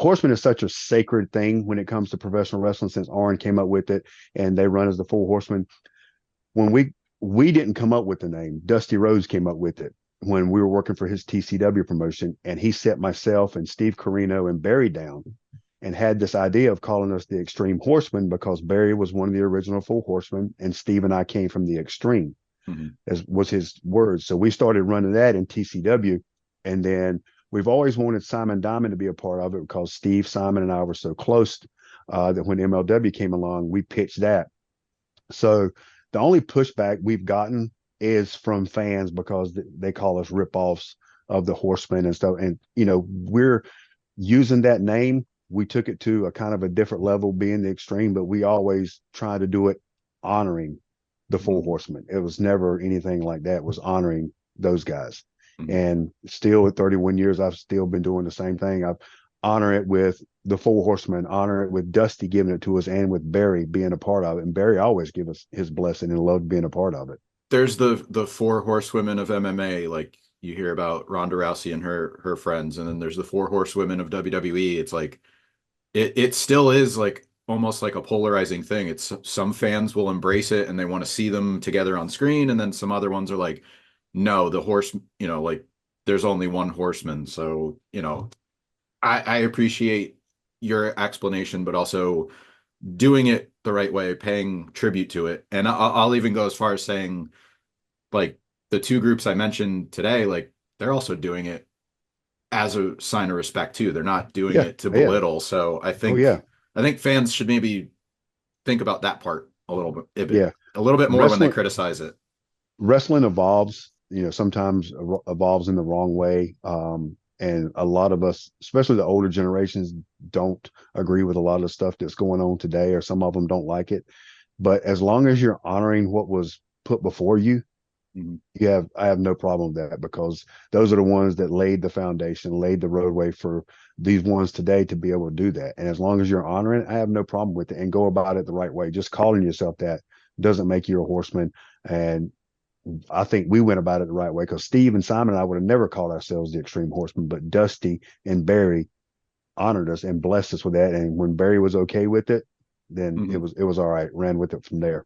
Horseman is such a sacred thing when it comes to professional wrestling since Arn came up with it and they run as the Four Horsemen. When we didn't come up with the name, Dusty Rhodes came up with it when we were working for his TCW promotion, and he set myself and Steve Carino and Barry down and had this idea of calling us the Extreme Horsemen because Barry was one of the original Four Horsemen and Steve and I came from the Extreme, as was his words. So we started running that in TCW, and then we've always wanted Simon Diamond to be a part of it because Steve, Simon, and I were so close that when MLW came along, we pitched that. So the only pushback we've gotten is from fans because they call us ripoffs of the Horsemen and stuff. And, we're using that name. We took it to a kind of a different level being the Extreme, but we always try to do it honoring the Four Horsemen. It was never anything like that. It was honoring those guys. And still at 31 years, I've still been doing the same thing. I've honor it with the Four Horsemen, honor it with Dusty giving it to us, and with Barry being a part of it. And Barry always give us his blessing and loved being a part of it. There's the four horsewomen of MMA, like you hear about Ronda Rousey and her friends, and then there's the four horsewomen of WWE. It's like it still is like almost like a polarizing thing. It's some fans will embrace it and they want to see them together on screen, and then some other ones are like, no, the horse, like there's only one horseman. So, I appreciate your explanation, but also doing it the right way, paying tribute to it. And I'll even go as far as saying, like, the two groups I mentioned today, like, they're also doing it as a sign of respect too. They're not doing Yeah. it to Yeah. belittle. So Oh, yeah. I think fans should maybe think about that part Yeah. a little bit more when they Wrestling, criticize it. wrestling evolves, sometimes evolves in the wrong way. And a lot of us, especially the older generations, don't agree with a lot of the stuff that's going on today, or some of them don't like it. But as long as you're honoring what was put before you, I have no problem with that, because those are the ones that laid the foundation, laid the roadway for these ones today to be able to do that. And as long as you're honoring it, I have no problem with it, and go about it the right way. Just calling yourself that doesn't make you a horseman. And I think we went about it the right way, because Steve and Simon and I would have never called ourselves the Extreme Horsemen, but Dusty and Barry honored us and blessed us with that. And when Barry was okay with it, then Mm-hmm. it was all right. Ran with it from there.